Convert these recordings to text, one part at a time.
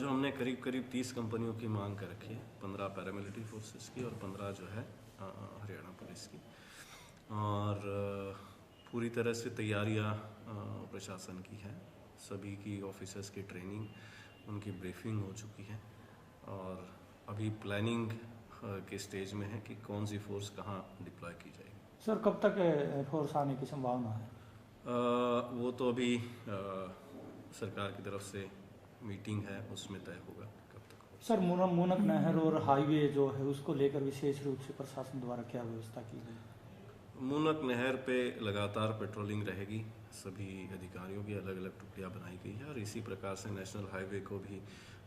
जो हमने करीब करीब 30 कंपनियों की मांग कर रखी है, 15 पैरामिलिट्री फोर्सेस की और 15 जो है हरियाणा पुलिस की। और पूरी तरह से तैयारियां प्रशासन की है, सभी की ऑफिसर्स की ट्रेनिंग, उनकी ब्रीफिंग हो चुकी है और अभी प्लानिंग के स्टेज में है कि कौन सी फोर्स कहाँ डिप्लॉय की जाएगी। सर कब तक फोर्स आने की संभावना है? वो तो अभी सरकार की तरफ से मीटिंग है, उसमें तय होगा कब तक हो। सर मूनक नहर और हाईवे जो है उसको लेकर विशेष रूप से प्रशासन द्वारा क्या व्यवस्था की गई? मूनक नहर पे लगातार पेट्रोलिंग रहेगी, सभी अधिकारियों की अलग अलग टुकड़ियां बनाई गई है और इसी प्रकार से नेशनल हाईवे को भी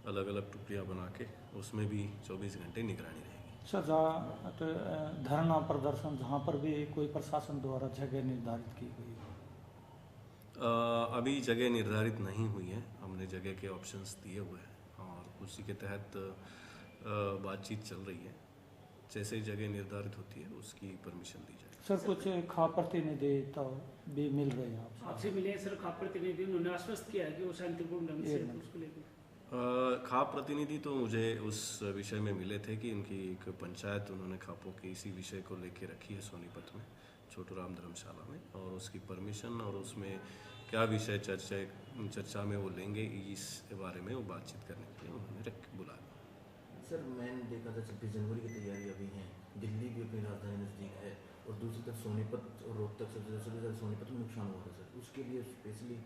अलग अलग टुकड़ियां बना के उसमें भी 24 घंटे निगरानी रहेगी। सर जहाँ धरना प्रदर्शन जहाँ पर भी कोई प्रशासन द्वारा जगह निर्धारित की गई है? अभी जगह निर्धारित नहीं हुई है, हमने जगह के ऑप्शंस दिए हुए हैं और उसी के तहत बातचीत चल रही है। जैसे जगह निर्धारित होती है उसकी परमिशन दी जाएगी। सर कुछ खाप प्रतिनिधि तो भी मिल रहे हैं आपसे मिले हैं सर खाप प्रतिनिधि, उन्होंने आश्वस्त किया है कि वो शांतिपूर्ण ढंग से उसको लेकर। खाप प्रतिनिधि तो मुझे उस विषय में मिले थे कि उनकी एक पंचायत उन्होंने खापों के इसी विषय को लेके रखी है सोनीपत में, छोटूराम धर्मशाला में, और उसकी परमिशन और उसमें क्या विषय चर्चा में वो लेंगे इस बारे में वो बातचीत करने के लिए उन्होंने बुलाया। सर मैंने देखा था 26 जनवरी की तैयारी अभी है, दिल्ली भी अपनी राजधानी नज़दीक है और दूसरी तरफ सोनीपत और रोहतक सबसे ज़्यादा सोनीपत में नुकसान हुआ था सर, उसके लिए स्पेशली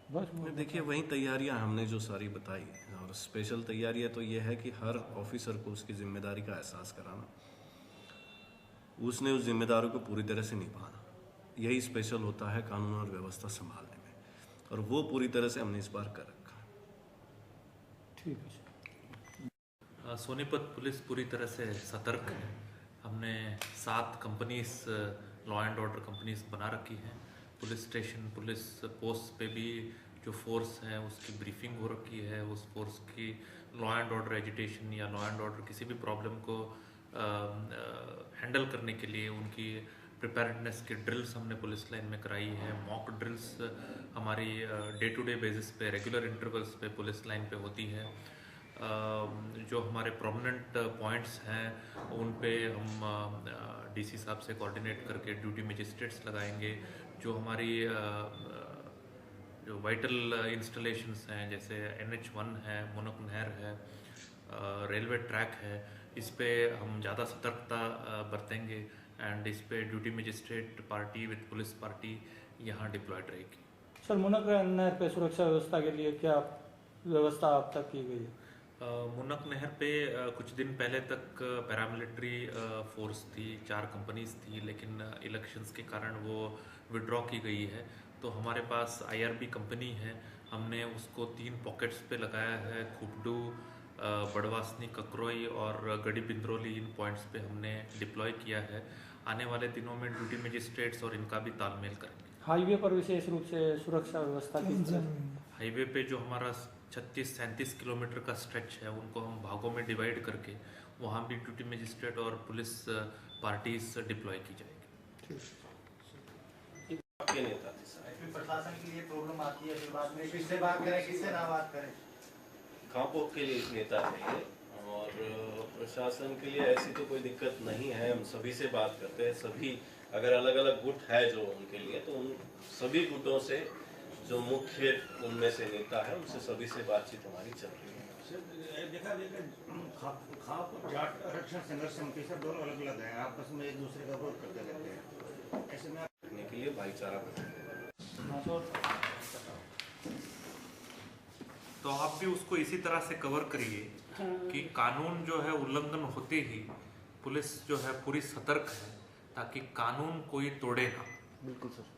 बस देखिए वही तैयारियां हमने जो सारी बताई, और स्पेशल तैयारियां तो ये है कि हर ऑफिसर को उसकी जिम्मेदारी का एहसास कराना, उसने उस जिम्मेदारी को पूरी तरह से निभाना, यही स्पेशल होता है कानून और व्यवस्था संभालने में, और वो पूरी तरह से हमने इस बार कर रखा है। ठीक है सर। सोनीपत पुलिस पूरी तरह से सतर्क है। हमने 7 companies law and order companies बना रखी हैं। पुलिस स्टेशन, पुलिस पोस्ट पे भी जो फोर्स है उसकी ब्रीफिंग हो रखी है। उस फोर्स की लॉ एंड ऑर्डर एजिटेशन या लॉ एंड ऑर्डर किसी भी प्रॉब्लम को हैंडल करने के लिए उनकी प्रिपेयर्डनेस की ड्रिल्स हमने पुलिस लाइन में कराई है। मॉक ड्रिल्स हमारी डे टू डे बेसिस पे, रेगुलर इंटरवल्स पे पुलिस लाइन पे होती है। जो हमारे प्रोमिनेंट पॉइंट्स हैं उन पे हम डीसी साहब से कोऑर्डिनेट करके ड्यूटी मजिस्ट्रेट्स लगाएंगे। जो हमारी जो वाइटल इंस्टॉलेशंस हैं जैसे NH1 है, मूनक नहर है, रेलवे ट्रैक है, इस पे हम ज़्यादा सतर्कता बरतेंगे एंड इस पे duty magistrate party with police party यहाँ डिप्लॉयड रहेगी। सर मूनक नहर पे सुरक्षा व्यवस्था के लिए क्या व्यवस्था अब तक की गई है? मूनक नहर पे कुछ दिन पहले तक पैरामिलिट्री फोर्स थी, 4 कंपनीज थी, लेकिन इलेक्शंस के कारण वो विड्रॉ की गई है। तो हमारे पास IRB कंपनी है, हमने उसको 3 पॉकेट्स पे लगाया है। खुपडू, बड़वासनी, ककरोई और गढ़ी बिंद्रोली, इन पॉइंट्स पे हमने डिप्लॉय किया है। आने वाले दिनों में ड्यूटी मजिस्ट्रेट्स और इनका भी तालमेल करेंगे। हाईवे पर विशेष रूप से सुरक्षा व्यवस्था की हाईवे पे जो हमारा 36-37 किलोमीटर का स्ट्रेच है उनको हम भागों में डिवाइड करके वहाँ भी ड्यूटी मजिस्ट्रेट और पुलिस पार्टीज डिप्लॉय की जाएगी। प्रशासन के लिए प्रॉब्लम आती है, फिर बाद में किससे बात करें, किससे ना बात करें। खापों के लिए एक नेता चाहिए और प्रशासन के लिए ऐसी तो कोई दिक्कत नहीं है, हम सभी से बात करते हैं। सभी अगर अलग अलग गुट है जो उनके लिए, तो उन सभी गुटों से जो मुख्य उनमें से नेता है उनसे सभी से बातचीत हमारी चल रही है। देखा खाप जाट आरक्षण संघर्ष समिति सर दोनों अलग अलग हैं, आपस में एक दूसरे का विरोध करते रहते हैं, ऐसे में रखने के लिए भाईचारा बनाए। तो आप भी उसको इसी तरह से कवर करिए कि कानून जो है उल्लंघन होते ही पुलिस जो है पूरी सतर्क है ताकि कानून कोई तोड़े ना। बिल्कुल सर।